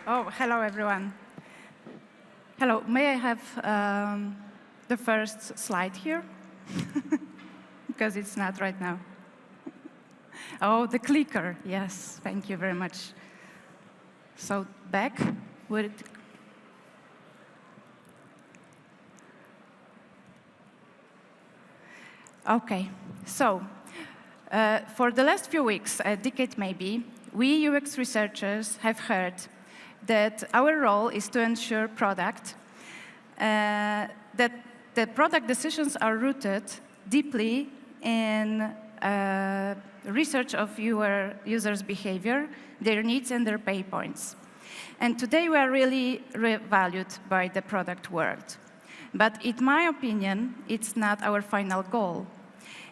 Oh, hello, everyone. Hello, may I have the first slide here? Because it's not right now. Oh, the clicker, yes, thank you very much. So back, would it? Okay, so for the last few weeks, a decade maybe, we UX researchers have heard that our role is to ensure that the product decisions are rooted deeply in research of your users' behavior, their needs, and their pain points. And today we are really valued by the product world. But in my opinion, it's not our final goal.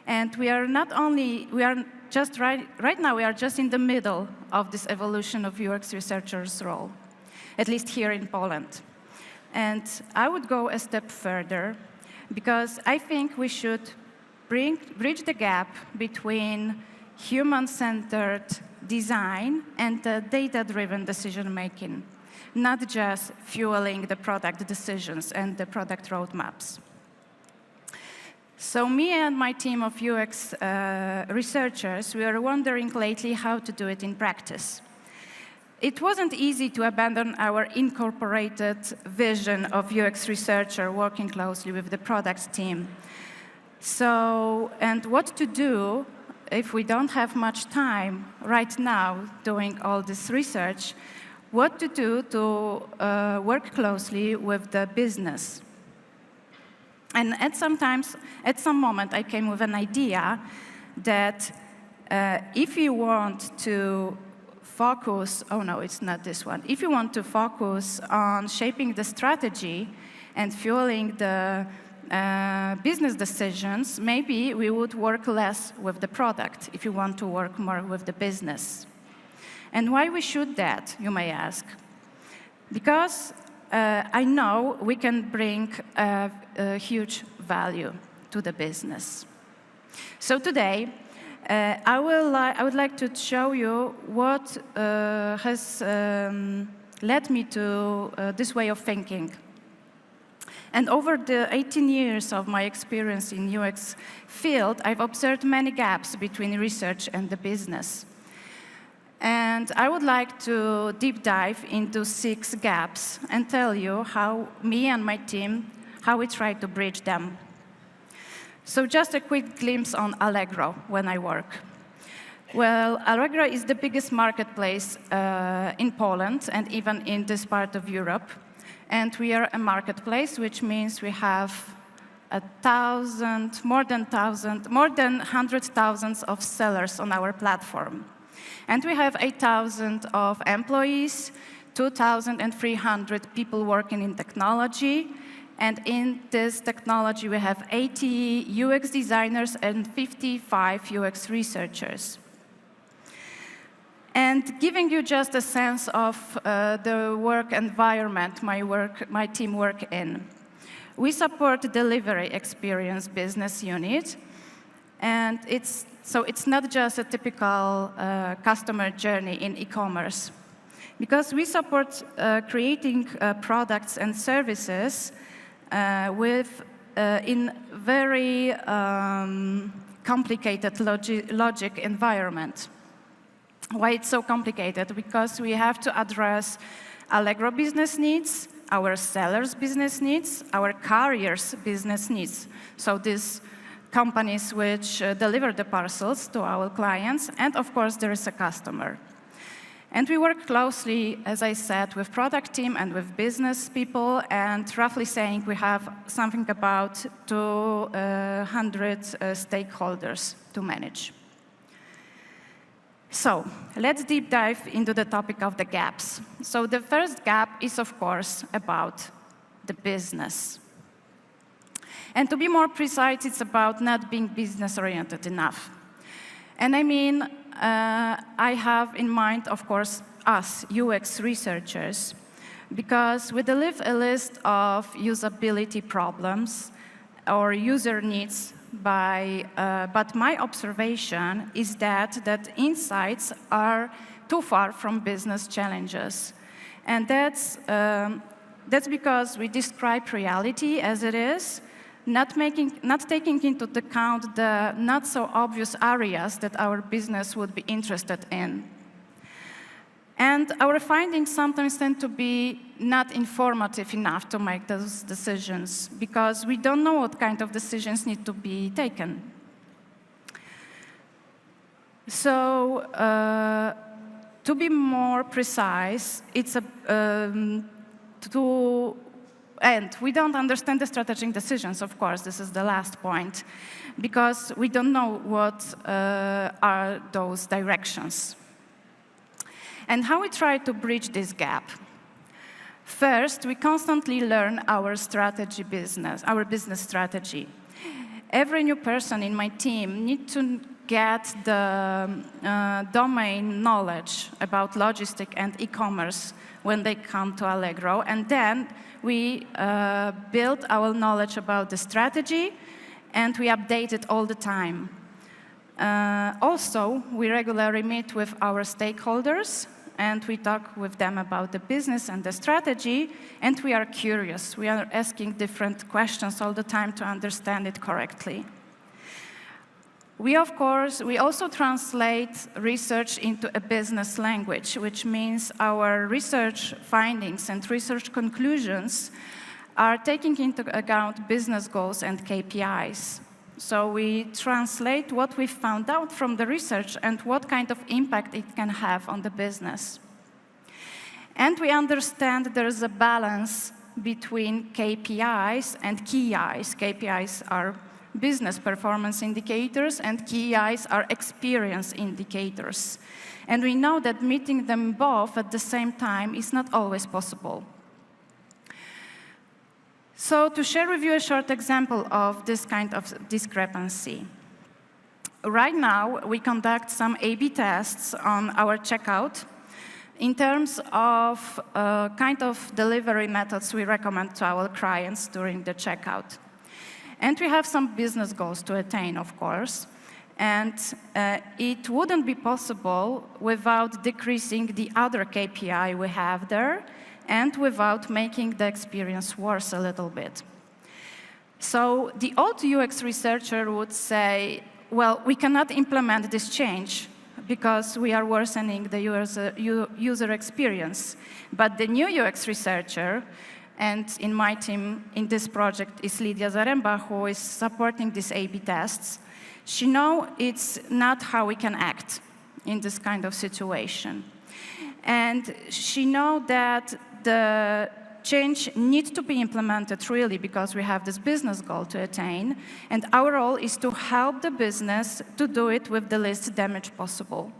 And we are just right now, we are just in the middle of this evolution of UX researchers' role, at least here in Poland. And I would go a step further, because I think we should bridge the gap between human-centered design and data-driven decision-making, not just fueling the product decisions and the product roadmaps. So me and my team of UX researchers, we are wondering lately how to do it in practice. It wasn't easy to abandon our incorporated vision of UX researcher working closely with the product team. So, and what to do if we don't have much time right now doing all this research, what to do to work closely with the business. And at some moment, I came with an idea that if you want to focus, oh no, it's not this one. If you want to focus on shaping the strategy and fueling the business decisions, maybe we would work less with the product if you want to work more with the business. And why we should that, you may ask? Because I know we can bring a huge value to the business. So today, I would like to show you what has led me to this way of thinking. And over the 18 years of my experience in UX field, I've observed many gaps between research and the business. And I would like to deep dive into 6 gaps and tell you how me and my team, how we try to bridge them. So just a quick glimpse on Allegro when I work. Well, Allegro is the biggest marketplace in Poland and even in this part of Europe. And we are a marketplace, which means we have more than 100,000 of sellers on our platform. And we have 8,000 of employees, 2,300 people working in technology. And in this technology, we have 80 UX designers and 55 UX researchers. And giving you just a sense of the work environment my team work in. We support the delivery experience business unit. And it's not just a typical customer journey in e-commerce. Because we support creating products and services in very complicated logic environment. Why it's so complicated? Because we have to address Allegro business needs, our sellers' business needs, our carriers' business needs. So these companies which deliver the parcels to our clients, and of course there is a customer. And we work closely, as I said, with product team and with business people, and roughly saying we have something about 200 stakeholders to manage. So let's deep dive into the topic of the gaps. So the first gap is, of course, about the business. And to be more precise, it's about not being business-oriented enough. And I mean, I have in mind, of course, us, UX researchers, because we deliver a list of usability problems or user needs but my observation is that insights are too far from business challenges. And that's because we describe reality as it is, not taking into account the not so obvious areas that our business would be interested in. And our findings sometimes tend to be not informative enough to make those decisions, because we don't know what kind of decisions need to be taken. So, to be more precise, and we don't understand the strategic decisions, of course, this is the last point, because we don't know what are those directions. And how we try to bridge this gap? First, we constantly learn our business strategy. Every new person in my team needs to get the domain knowledge about logistics and e-commerce when they come to Allegro, and then we build our knowledge about the strategy, and we update it all the time. Also, we regularly meet with our stakeholders, and we talk with them about the business and the strategy, and we are curious. We are asking different questions all the time to understand it correctly. We also translate research into a business language, which means our research findings and research conclusions are taking into account business goals and KPIs. So we translate what we found out from the research and what kind of impact it can have on the business. And we understand there's a balance between KPIs and KEIs. KPIs are business performance indicators, and KEIs are experience indicators. And we know that meeting them both at the same time is not always possible. So to share with you a short example of this kind of discrepancy. Right now, we conduct some A/B tests on our checkout in terms of kind of delivery methods we recommend to our clients during the checkout. And we have some business goals to attain, of course. And it wouldn't be possible without decreasing the other KPI we have there, and without making the experience worse a little bit. So the old UX researcher would say, well, we cannot implement this change because we are worsening the user experience. But the new UX researcher, and in my team in this project is Lidia Zaremba, who is supporting these A/B tests, she knows it's not how we can act in this kind of situation. And she knows that the change needs to be implemented really because we have this business goal to attain, and our role is to help the business to do it with the least damage possible.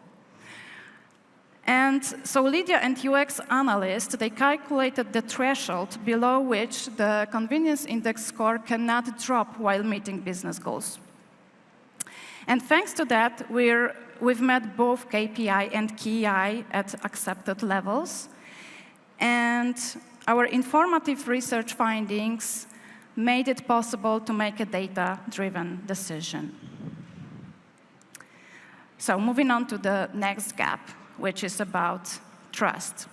And so Lydia and UX analysts, they calculated the threshold below which the convenience index score cannot drop while meeting business goals. And thanks to that, we've met both KPI and KEI at accepted levels. And our informative research findings made it possible to make a data-driven decision. So moving on to the next gap, which is about trust.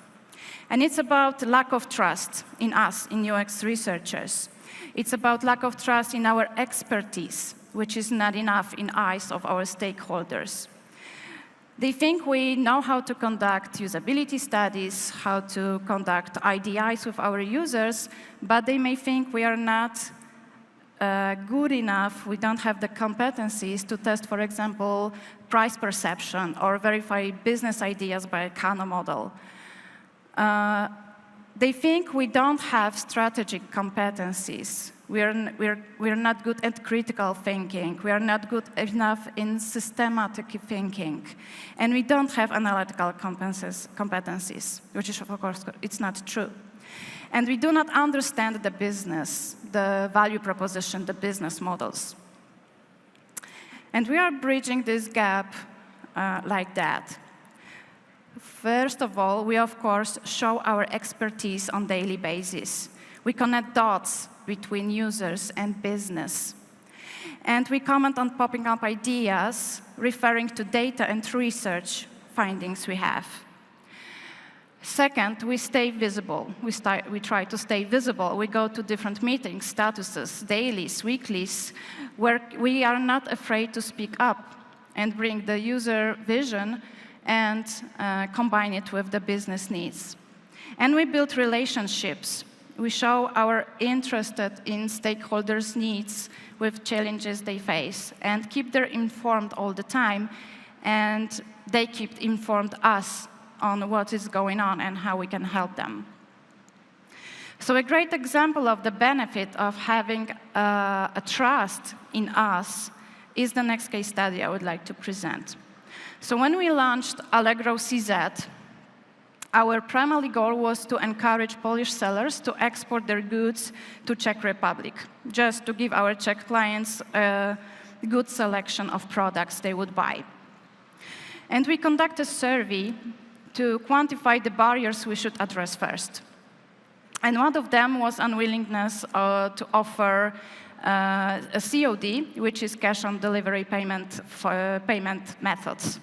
And it's about lack of trust in us, in UX researchers. It's about lack of trust in our expertise, which is not enough in eyes of our stakeholders. They think we know how to conduct usability studies, how to conduct IDIs with our users, but they may think we are not good enough, we don't have the competencies to test, for example, price perception or verify business ideas by a Kano model. They think we don't have strategic competencies. We're not good at critical thinking. We are not good enough in systematic thinking. And we don't have analytical competencies, which is, of course, it's not true. And we do not understand the business, the value proposition, the business models. And we are bridging this gap like that. First of all, we, of course, show our expertise on a daily basis. We connect dots between users and business. And we comment on popping up ideas, referring to data and research findings we have. Second, we stay visible. We try to stay visible. We go to different meetings, statuses, dailies, weeklies, where we are not afraid to speak up and bring the user vision and combine it with the business needs. And we build relationships. We show our interest in stakeholders' needs with challenges they face and keep them informed all the time, and they keep informed us on what is going on and how we can help them. So a great example of the benefit of having a trust in us is the next case study I would like to present. So when we launched Allegro CZ, our primary goal was to encourage Polish sellers to export their goods to Czech Republic, just to give our Czech clients a good selection of products they would buy. And we conducted a survey to quantify the barriers we should address first. And one of them was unwillingness to offer a COD, which is cash-on-delivery payment methods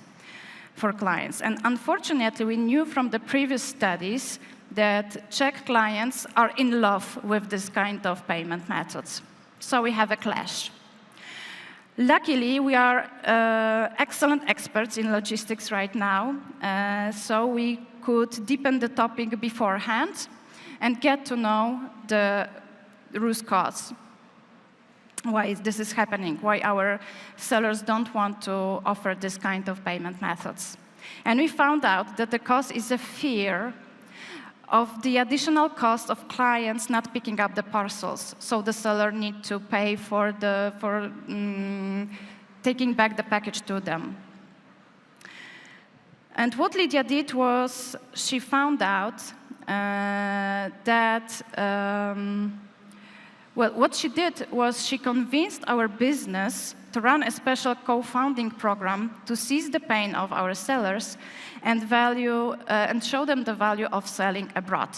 for clients. And unfortunately, we knew from the previous studies that Czech clients are in love with this kind of payment methods. So we have a clash. Luckily, we are excellent experts in logistics right now, so we could deepen the topic beforehand and get to know the root cause, why this is happening, why our sellers don't want to offer this kind of payment methods. And we found out that the cause is a fear of the additional cost of clients not picking up the parcels. So the seller needs to pay for taking back the package to them. And what Lydia did was she found out that, what she did was she convinced our business to run a special co-founding program to seize the pain of our sellers and show them the value of selling abroad.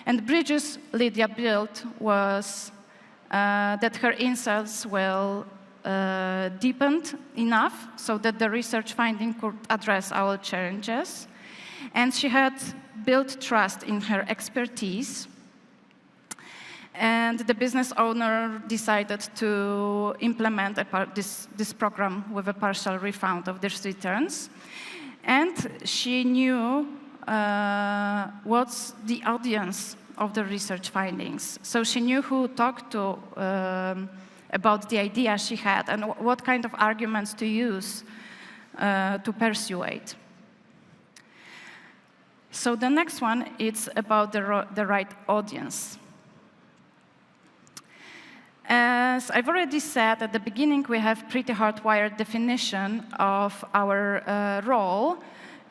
And bridges Lydia built was that her insights will deepened enough so that the research finding could address our challenges. And she had built trust in her expertise. And the business owner decided to implement this program with a partial refund of their returns. And she knew what's the audience of the research findings. So she knew who talked to about the idea she had and what kind of arguments to use to persuade. So the next one, it's about the right audience. As I've already said at the beginning, we have pretty hardwired definition of our role,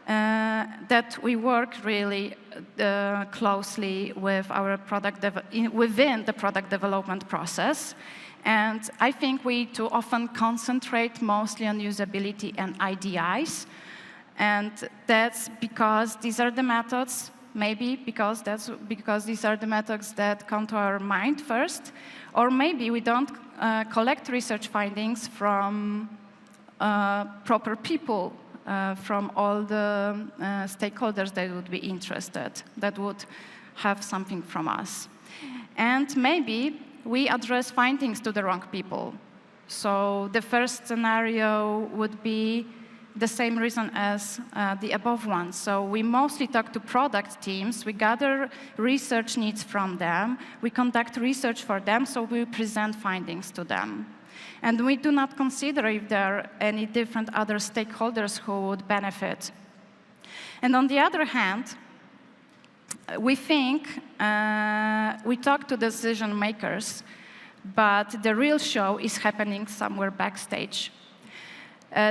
that we work really closely with our within the product development process. And I think we too often concentrate mostly on usability and IDIs. And that's because these are the methods, maybe because these are the methods that come to our mind first. Or maybe we don't collect research findings from proper people, from all the stakeholders that would be interested, that would have something from us. And maybe we address findings to the wrong people. So the first scenario would be the same reason as the above one. So we mostly talk to product teams, we gather research needs from them, we conduct research for them, so we present findings to them. And we do not consider if there are any different other stakeholders who would benefit. And on the other hand, we think we talk to decision makers, but the real show is happening somewhere backstage.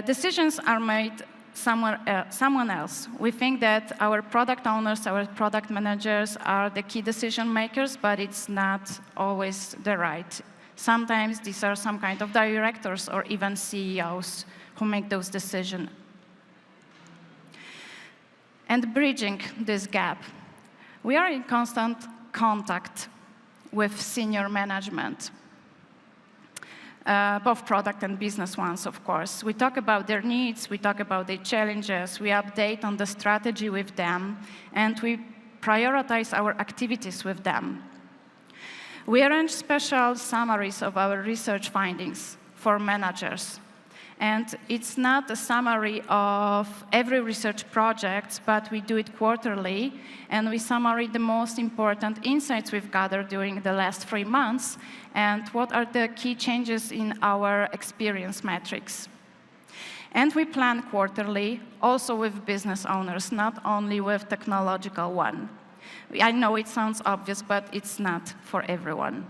Decisions are made someone else. We think that our product owners, our product managers are the key decision makers, but it's not always the right. Sometimes these are some kind of directors or even CEOs who make those decisions. And bridging this gap, we are in constant contact with senior management. both product and business ones, of course. We talk about their needs, we talk about their challenges, we update on the strategy with them, and we prioritize our activities with them. We arrange special summaries of our research findings for managers. And it's not a summary of every research project, but we do it quarterly, and we summarize the most important insights we've gathered during the last 3 months, and what are the key changes in our experience metrics. And we plan quarterly, also with business owners, not only with technological one. I know it sounds obvious, but it's not for everyone.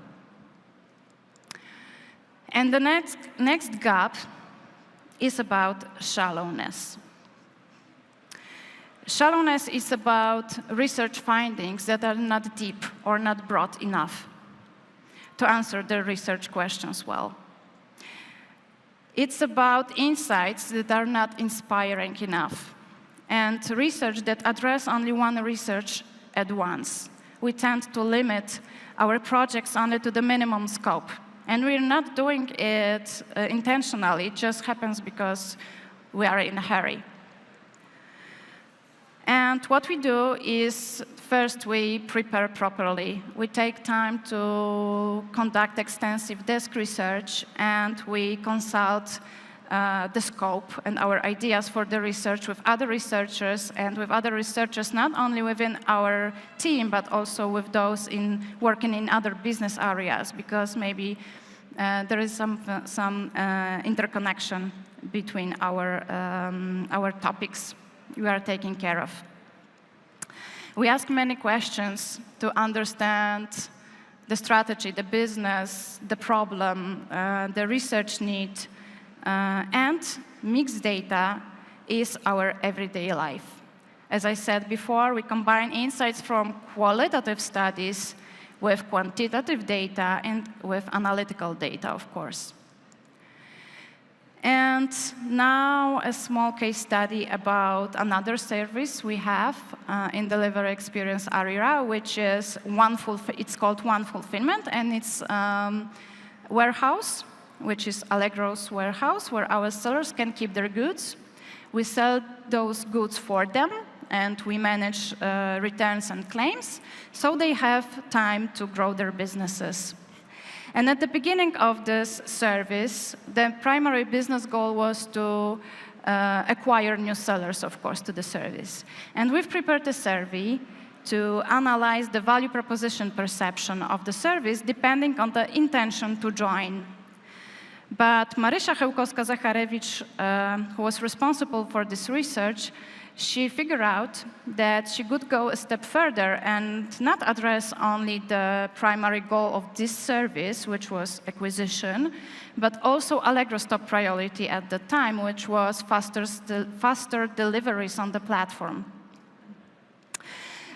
And the next gap is about shallowness. Shallowness is about research findings that are not deep or not broad enough to answer the research questions well. It's about insights that are not inspiring enough, and research that address only one research at once. We tend to limit our projects only to the minimum scope. And we're not doing it intentionally, it just happens because we are in a hurry. And what we do is, first we prepare properly. We take time to conduct extensive desk research, and we consult the scope and our ideas for the research with other researchers, and with other researchers not only within our team, but also with those working in other business areas, because maybe there is some interconnection between our topics we are taking care of. We ask many questions to understand the strategy, the business, the problem, the research need, and mixed data is our everyday life. As I said before, we combine insights from qualitative studies with quantitative data and with analytical data, of course. And now a small case study about another service we have in delivery experience area, which is it's called One Fulfillment, and it's warehouse, which is Allegro's warehouse, where our sellers can keep their goods. We sell those goods for them, and we manage returns and claims, so they have time to grow their businesses. And at the beginning of this service, the primary business goal was to acquire new sellers, of course, to the service. And we've prepared a survey to analyze the value proposition perception of the service depending on the intention to join. But Marysia Chełkowska-Zacharewicz, who was responsible for this research, she figured out that she could go a step further and not address only the primary goal of this service, which was acquisition, but also Allegro's top priority at the time, which was faster deliveries on the platform.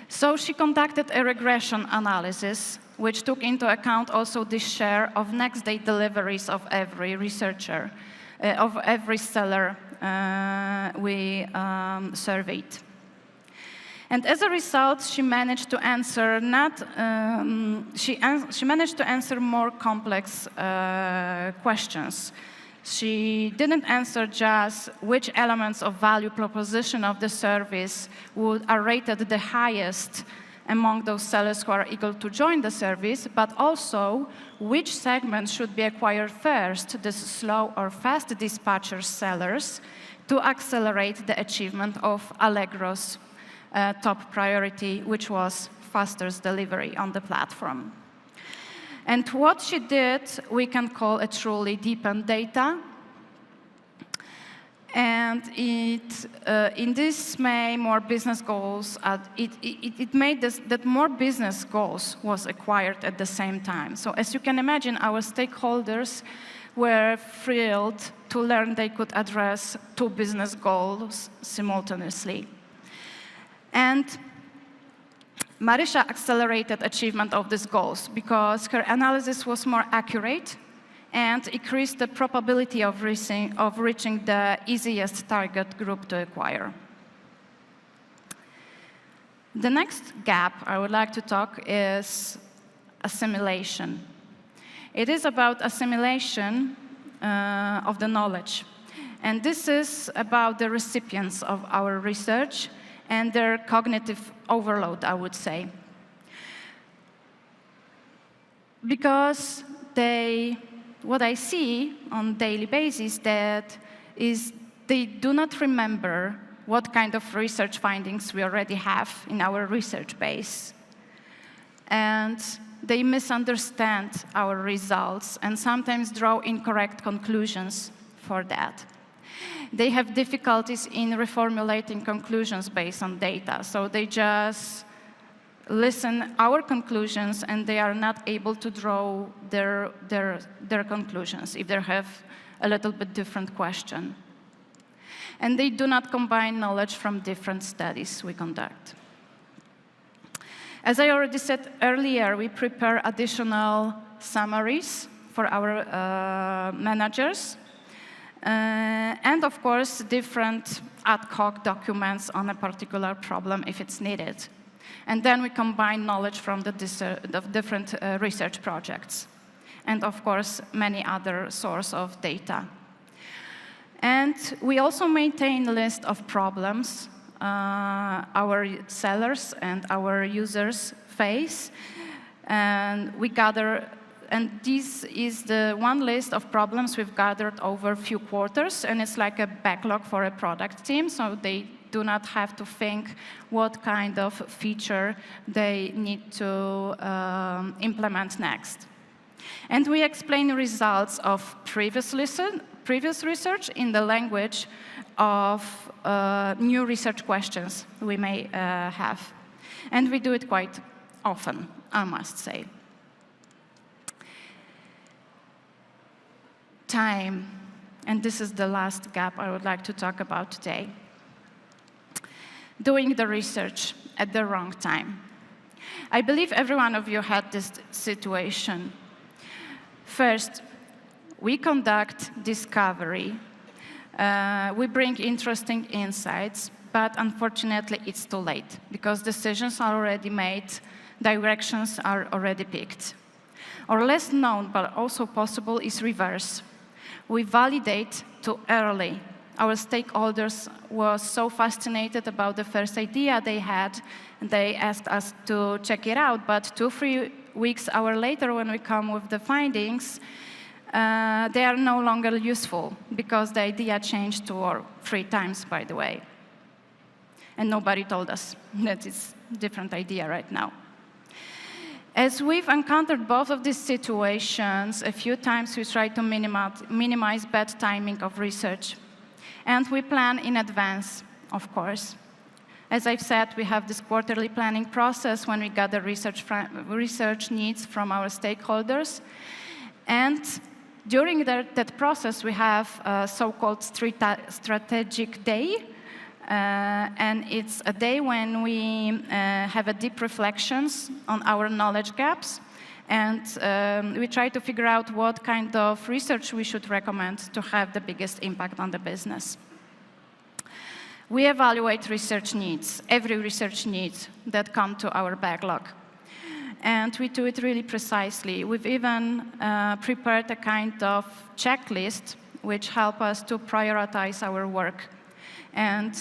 So she conducted a regression analysis, which took into account also the share of next-day deliveries of every researcher, of every seller we surveyed. And as a result, she managed to answer she managed to answer more complex questions. She didn't answer just which elements of value proposition of the service are rated the highest among those sellers who are eager to join the service, but also which segments should be acquired first, the slow or fast dispatcher sellers, to accelerate the achievement of Allegro's top priority, which was fastest delivery on the platform. And what she did, we can call a truly deepened data. And in this May, more business goals, it made this, that more business goals was acquired at the same time. So as you can imagine, our stakeholders were thrilled to learn they could address 2 business goals simultaneously. And Marysia accelerated achievement of these goals because her analysis was more accurate and increased the probability of reaching the easiest target group to acquire. The next gap I would like to talk is assimilation. It is about assimilation of the knowledge. And this is about the recipients of our research and their cognitive overload, I would say. Because what I see on a daily basis is they do not remember what kind of research findings we already have in our research base. And they misunderstand our results and sometimes draw incorrect conclusions for that. They have difficulties in reformulating conclusions based on data, so they just listen our conclusions and they are not able to draw their conclusions if they have a little bit different question. And they do not combine knowledge from different studies we conduct. As I already said earlier, we prepare additional summaries for our managers, and of course, different ad hoc documents on a particular problem if it's needed. And then we combine knowledge from the different research projects, and of course, many other sources of data. And we also maintain a list of problems our sellers and our users face, and we gather. And this is the one list of problems we've gathered over a few quarters, and it's like a backlog for a product team, so they do not have to think what kind of feature they need to implement next. And we explain results of previous research in the language of new research questions we may have. And we do it quite often, I must say. Time, and this is the last gap I would like to talk about today. Doing the research at the wrong time. I believe every one of you had this situation. First, we conduct discovery. We bring interesting insights, but unfortunately it's too late because decisions are already made, directions are already picked. Or less known, but also possible, is reverse. We validate too early. Our stakeholders were so fascinated about the first idea they had, and they asked us to check it out, but 2-3 weeks later when we come with the findings, they are no longer useful because the idea changed 2 or 3 times, by the way. And nobody told us that it's a different idea right now. As we've encountered both of these situations, a few times we try to minimize bad timing of research. And we plan in advance, of course. As I've said, we have this quarterly planning process when we gather research needs from our stakeholders. And during that process, we have a so-called strategic day. And it's a day when we have a deep reflections on our knowledge gaps. And we try to figure out what kind of research we should recommend to have the biggest impact on the business. We evaluate research needs, every research need that come to our backlog. And we do it really precisely. We've even prepared a kind of checklist which help us to prioritize our work and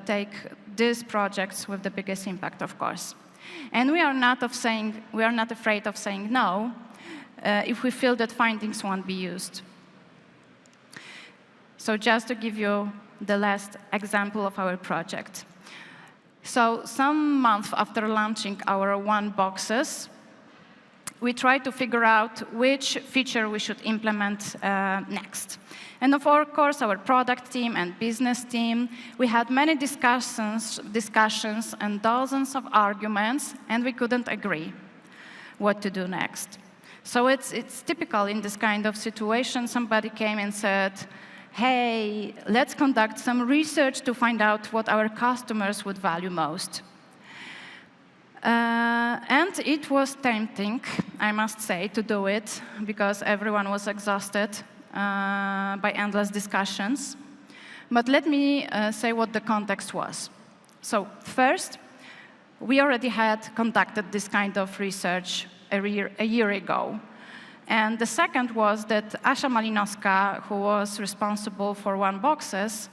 take these projects with the biggest impact, of course. And we are not afraid of saying no if we feel that findings won't be used. So just to give you the last example of our project. So some month after launching our one boxes, we tried to figure out which feature we should implement next. And of course, our product team and business team, we had many discussions and dozens of arguments, and we couldn't agree what to do next. So it's typical in this kind of situation. Somebody came and said, hey, let's conduct some research to find out what our customers would value most. And it was tempting, I must say, to do it, because everyone was exhausted by endless discussions. But let me say what the context was. So first, we already had conducted this kind of research a year ago. And the second was that Asia Malinowska, who was responsible for One-Boxes,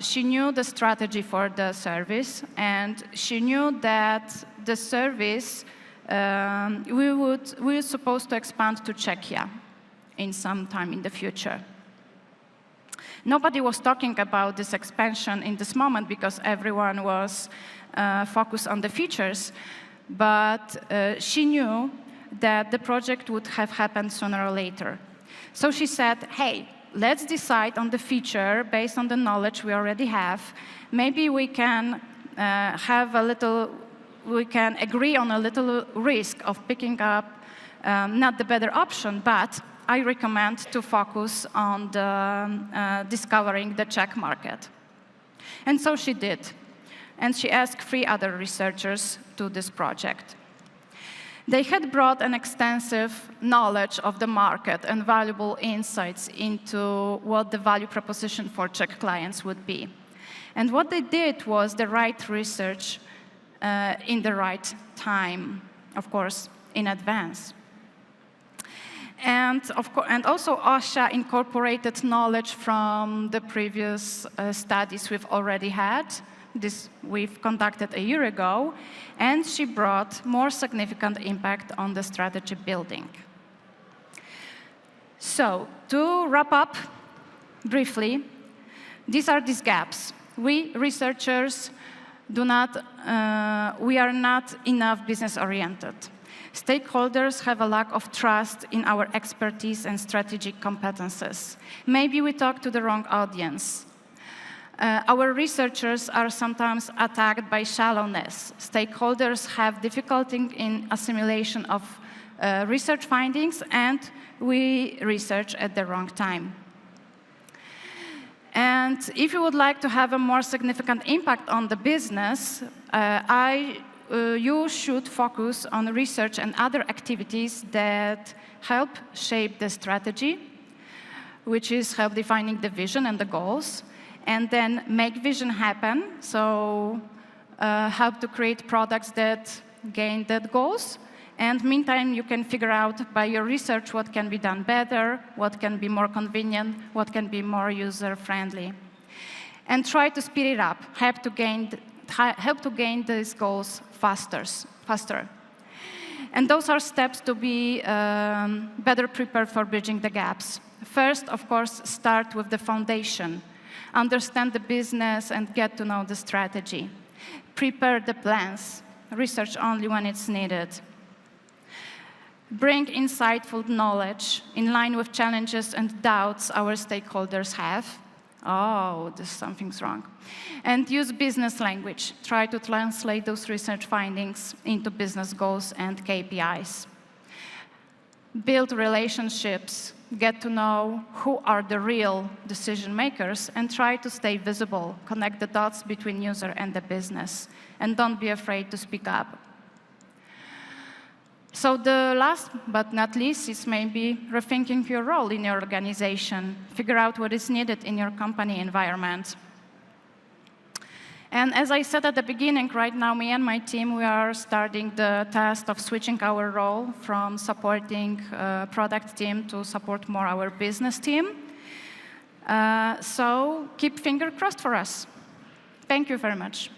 she knew the strategy for the service, and she knew that the service, we were supposed to expand to Czechia in some time in the future. Nobody was talking about this expansion in this moment because everyone was focused on the features, but she knew that the project would have happened sooner or later. So she said, hey, let's decide on the feature based on the knowledge we already have. Maybe we can we can agree on a little risk of picking up not the better option, but I recommend to focus on discovering the Czech market. And so she did. And she asked 3 other researchers to this project. They had brought an extensive knowledge of the market and valuable insights into what the value proposition for Czech clients would be. And what they did was the right research in the right time, of course, in advance. And also Asia incorporated knowledge from the previous studies we've already had. This we've conducted a year ago, and she brought more significant impact on the strategy building. So, to wrap up briefly, these are these gaps. We researchers we are not enough business-oriented. Stakeholders have a lack of trust in our expertise and strategic competences. Maybe we talk to the wrong audience. Our researchers are sometimes attacked by shallowness. Stakeholders have difficulty in assimilation of research findings, and we research at the wrong time. And if you would like to have a more significant impact on the business, you should focus on research and other activities that help shape the strategy, which is help defining the vision and the goals, and then make vision happen, so help to create products that gain that goals. And meantime, you can figure out by your research what can be done better, what can be more convenient, what can be more user-friendly. And try to speed it up, help to gain these goals faster. And those are steps to be better prepared for bridging the gaps. First, of course, start with the foundation. Understand the business and get to know the strategy. Prepare the plans. Research only when it's needed. Bring insightful knowledge in line with challenges and doubts our stakeholders have. Oh, something's wrong. And use business language. Try to translate those research findings into business goals and KPIs. Build relationships. Get to know who are the real decision makers, and try to stay visible. Connect the dots between user and the business. And don't be afraid to speak up. So the last but not least is maybe rethinking your role in your organization. Figure out what is needed in your company environment. And as I said at the beginning, right now, me and my team, we are starting the task of switching our role from supporting product team to support more our business team. So keep finger crossed for us. Thank you very much.